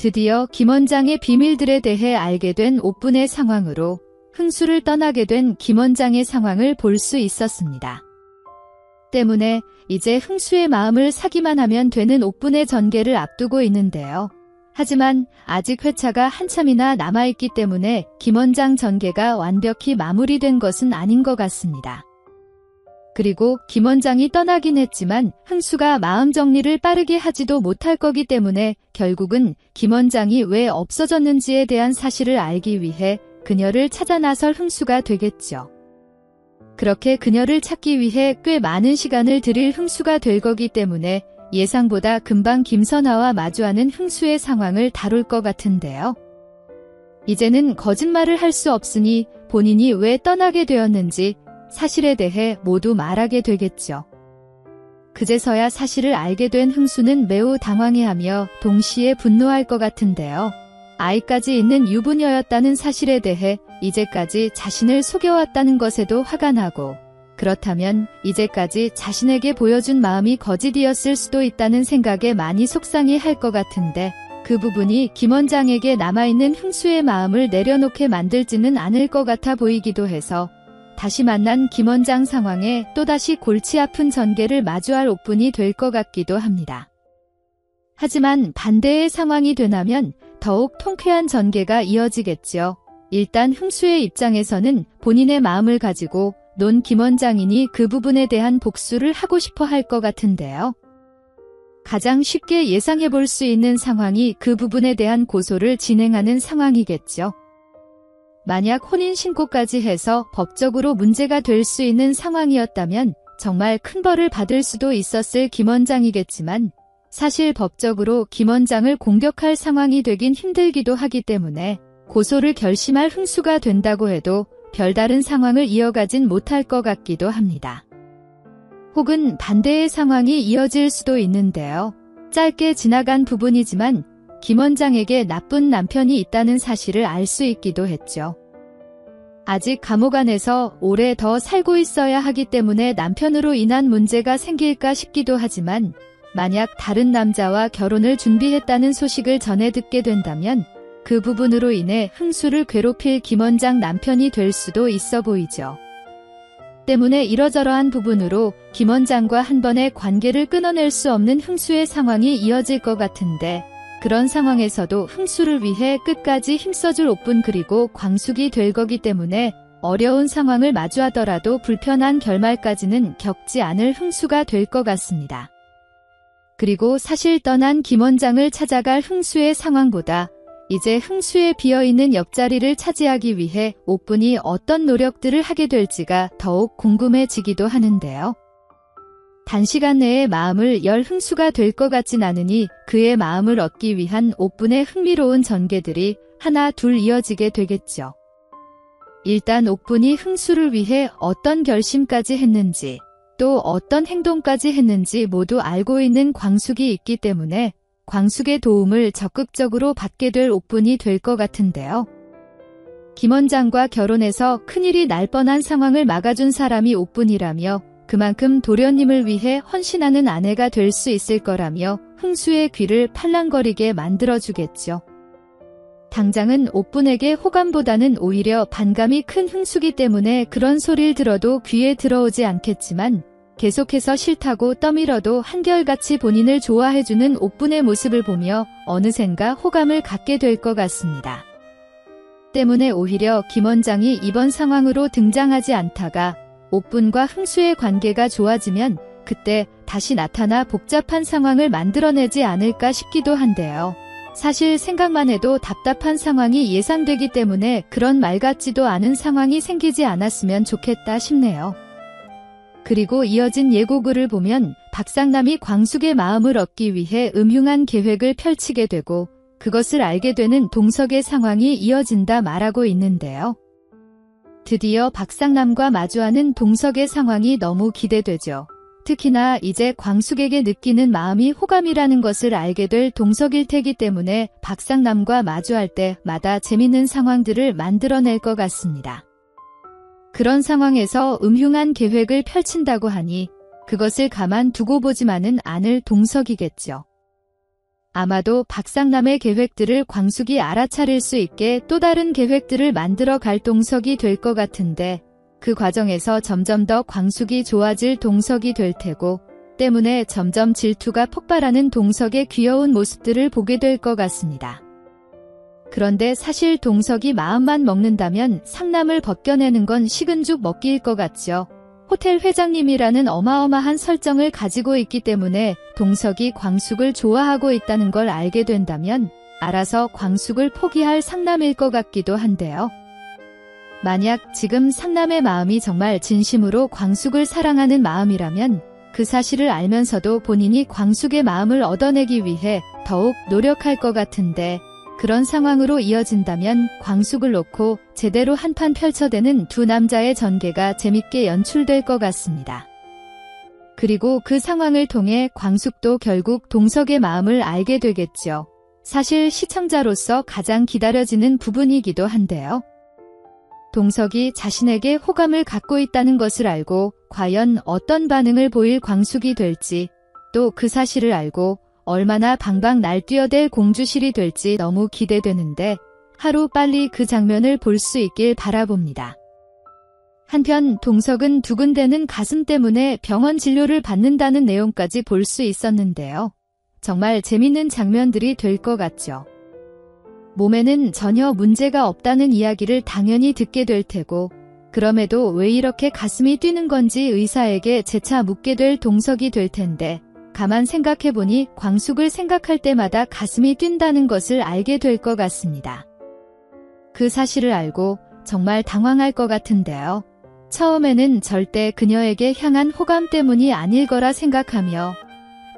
드디어 김 원장의 비밀들에 대해 알게 된 옥분의 상황으로 흥수를 떠나게 된 김 원장의 상황을 볼 수 있었습니다. 때문에 이제 흥수의 마음을 사기만 하면 되는 옥분의 전개를 앞두고 있는데요. 하지만 아직 회차가 한참이나 남아있기 때문에 김 원장 전개가 완벽히 마무리된 것은 아닌 것 같습니다. 그리고 김 원장이 떠나긴 했지만 흥수가 마음 정리를 빠르게 하지도 못할 거기 때문에 결국은 김 원장이 왜 없어졌는지에 대한 사실을 알기 위해 그녀를 찾아 나설 흥수가 되겠죠. 그렇게 그녀를 찾기 위해 꽤 많은 시간을 들일 흥수가 될 거기 때문에 예상보다 금방 김선아와 마주하는 흥수의 상황을 다룰 것 같은데요. 이제는 거짓말을 할 수 없으니 본인이 왜 떠나게 되었는지 사실에 대해 모두 말하게 되겠죠. 그제서야 사실을 알게 된 흥수는 매우 당황해하며 동시에 분노할 것 같은데요. 아이까지 있는 유부녀였다는 사실에 대해 이제까지 자신을 속여왔다는 것에도 화가 나고, 그렇다면 이제까지 자신에게 보여준 마음이 거짓이었을 수도 있다는 생각에 많이 속상해할 것 같은데, 그 부분이 김 원장에게 남아있는 흥수의 마음을 내려놓게 만들지는 않을 것 같아 보이기도 해서 다시 만난 김 원장 상황에 또다시 골치 아픈 전개를 마주할 옥분이 될 것 같기도 합니다. 하지만 반대의 상황이 되나면 더욱 통쾌한 전개가 이어지겠죠. 일단 흥수의 입장에서는 본인의 마음을 가지고 논 김 원장이니 그 부분에 대한 복수를 하고 싶어 할 것 같은데요. 가장 쉽게 예상해 볼 수 있는 상황이 그 부분에 대한 고소를 진행하는 상황이겠죠. 만약 혼인신고까지 해서 법적으로 문제가 될 수 있는 상황이었다면 정말 큰 벌을 받을 수도 있었을 김 원장이겠지만, 사실 법적으로 김 원장을 공격할 상황이 되긴 힘들기도 하기 때문에 고소를 결심할 흥수가 된다고 해도 별다른 상황을 이어가진 못할 것 같기도 합니다. 혹은 반대의 상황이 이어질 수도 있는데요. 짧게 지나간 부분이지만 김 원장에게 나쁜 남편이 있다는 사실을 알 수 있기도 했죠. 아직 감옥 안에서 오래 더 살고 있어야 하기 때문에 남편으로 인한 문제가 생길까 싶기도 하지만, 만약 다른 남자와 결혼을 준비했다는 소식을 전해 듣게 된다면 그 부분으로 인해 흥수를 괴롭힐 김 원장 남편이 될 수도 있어 보이죠. 때문에 이러저러한 부분으로 김 원장과 한 번의 관계를 끊어낼 수 없는 흥수의 상황이 이어질 것 같은데, 그런 상황에서도 흥수를 위해 끝까지 힘써줄 옥분 그리고 광숙이 될 거기 때문에 어려운 상황을 마주하더라도 불편한 결말까지는 겪지 않을 흥수가 될 것 같습니다. 그리고 사실 떠난 김 원장을 찾아갈 흥수의 상황보다 이제 흥수의 비어있는 옆자리를 차지하기 위해 옥분이 어떤 노력들을 하게 될지가 더욱 궁금해지기도 하는데요. 단시간 내에 마음을 열 흥수가 될 것 같진 않으니 그의 마음을 얻기 위한 옥분의 흥미로운 전개들이 하나 둘 이어지게 되겠죠. 일단 옥분이 흥수를 위해 어떤 결심까지 했는지, 또 어떤 행동까지 했는지 모두 알고 있는 광숙이 있기 때문에 광숙의 도움을 적극적으로 받게 될 옥분이 될 것 같은데요. 김 원장과 결혼해서 큰일이 날 뻔한 상황을 막아준 사람이 옥분이라며 그만큼 도련님을 위해 헌신하는 아내가 될 수 있을 거라며 흥수의 귀를 팔랑거리게 만들어주겠죠. 당장은 옥분에게 호감보다는 오히려 반감이 큰 흥수기 때문에 그런 소리를 들어도 귀에 들어오지 않겠지만, 계속해서 싫다고 떠밀어도 한결같이 본인을 좋아해주는 옥분의 모습을 보며 어느샌가 호감을 갖게 될 것 같습니다. 때문에 오히려 김 원장이 이번 상황으로 등장하지 않다가 옥분과 흥수의 관계가 좋아지면 그때 다시 나타나 복잡한 상황을 만들어내지 않을까 싶기도 한데요. 사실 생각만 해도 답답한 상황이 예상되기 때문에 그런 말 같지도 않은 상황이 생기지 않았으면 좋겠다 싶네요. 그리고 이어진 예고글을 보면 박상남이 광숙의 마음을 얻기 위해 음흉한 계획을 펼치게 되고 그것을 알게 되는 동석의 상황이 이어진다 말하고 있는데요. 드디어 박상남과 마주하는 동석의 상황이 너무 기대되죠. 특히나 이제 광숙에게 느끼는 마음이 호감이라는 것을 알게 될 동석일 테기 때문에 박상남과 마주할 때마다 재밌는 상황들을 만들어낼 것 같습니다. 그런 상황에서 음흉한 계획을 펼친다고 하니 그것을 가만 두고 보지만은 않을 동석이겠죠. 아마도 박상남의 계획들을 광숙이 알아차릴 수 있게 또 다른 계획들을 만들어 갈 동석이 될 것 같은데 그 과정에서 점점 더 광숙이 좋아질 동석이 될 테고 때문에 점점 질투가 폭발하는 동석의 귀여운 모습들을 보게 될 것 같습니다. 그런데 사실 동석이 마음만 먹는다면 상남을 벗겨내는 건 식은 죽 먹기일 것 같죠. 호텔 회장님이라는 어마어마한 설정을 가지고 있기 때문에 동석이 광숙을 좋아하고 있다는 걸 알게 된다면 알아서 광숙을 포기할 상남일 것 같기도 한데요. 만약 지금 상남의 마음이 정말 진심으로 광숙을 사랑하는 마음이라면 그 사실을 알면서도 본인이 광숙의 마음을 얻어내기 위해 더욱 노력할 것 같은데 그런 상황으로 이어진다면 광숙을 놓고 제대로 한판 펼쳐대는 두 남자의 전개가 재밌게 연출될 것 같습니다. 그리고 그 상황을 통해 광숙도 결국 동석의 마음을 알게 되겠죠. 사실 시청자로서 가장 기다려지는 부분이기도 한데요. 동석이 자신에게 호감을 갖고 있다는 것을 알고 과연 어떤 반응을 보일 광숙이 될지 또 그 사실을 알고 얼마나 방방 날뛰어댈 공주실이 될지 너무 기대되는데 하루 빨리 그 장면을 볼 수 있길 바라봅니다. 한편 동석은 두근대는 가슴 때문에 병원 진료를 받는다는 내용까지 볼 수 있었는데요. 정말 재밌는 장면들이 될 것 같죠. 몸에는 전혀 문제가 없다는 이야기를 당연히 듣게 될 테고 그럼에도 왜 이렇게 가슴이 뛰는 건지 의사에게 재차 묻게 될 동석이 될 텐데 가만 생각해보니 광숙을 생각할 때마다 가슴이 뛴다는 것을 알게 될 것 같습니다. 그 사실을 알고 정말 당황할 것 같은데요. 처음에는 절대 그녀에게 향한 호감 때문이 아닐 거라 생각하며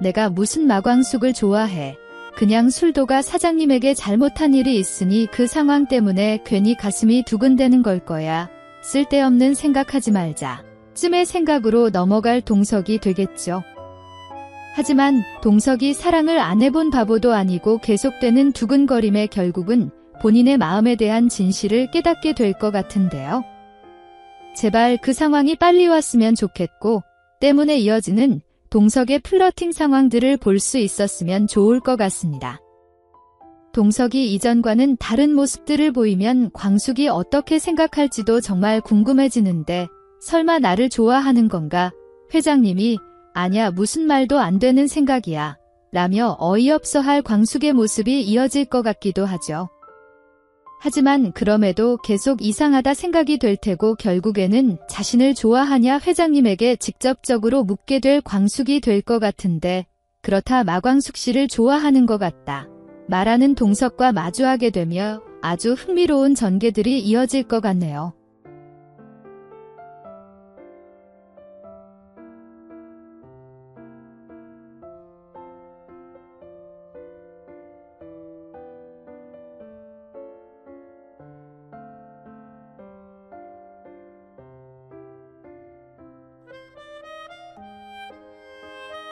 내가 무슨 마광숙을 좋아해. 그냥 술도가 사장님에게 잘못한 일이 있으니 그 상황 때문에 괜히 가슴이 두근대는 걸 거야. 쓸데없는 생각하지 말자. 쯤의 생각으로 넘어갈 동석이 되겠죠. 하지만 동석이 사랑을 안 해본 바보도 아니고 계속되는 두근거림에 결국은 본인의 마음에 대한 진실을 깨닫게 될 것 같은데요. 제발 그 상황이 빨리 왔으면 좋겠고 때문에 이어지는 동석의 플러팅 상황들을 볼 수 있었으면 좋을 것 같습니다. 동석이 이전과는 다른 모습들을 보이면 광숙이 어떻게 생각할지도 정말 궁금해지는데 설마 나를 좋아하는 건가? 회장님이 아냐 무슨 말도 안 되는 생각이야 라며 어이없어 할 광숙의 모습이 이어질 것 같기도 하죠. 하지만 그럼에도 계속 이상하다 생각이 될 테고 결국에는 자신을 좋아하냐 회장님에게 직접적으로 묻게 될 광숙이 될 것 같은데 그렇다 마광숙 씨를 좋아하는 것 같다 말하는 동석과 마주하게 되며 아주 흥미로운 전개들이 이어질 것 같네요.